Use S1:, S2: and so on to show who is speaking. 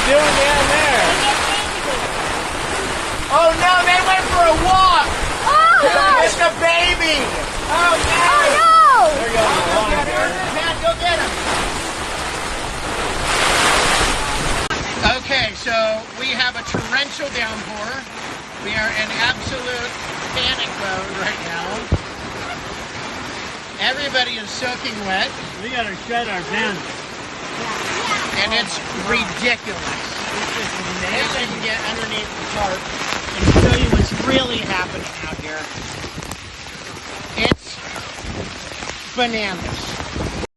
S1: doing down there?
S2: Oh no, they went for a walk!
S3: Oh!
S2: It's a baby! Oh no!
S3: Oh no!
S1: There goes the water.
S2: Pat, go get him! Okay, so we have a torrential downpour. We are in absolute panic mode right now. Everybody is soaking wet.
S1: We gotta shut our vents.
S2: And it's ridiculous. As I can get underneath the tarp and show you what's really happening out here. It's bananas.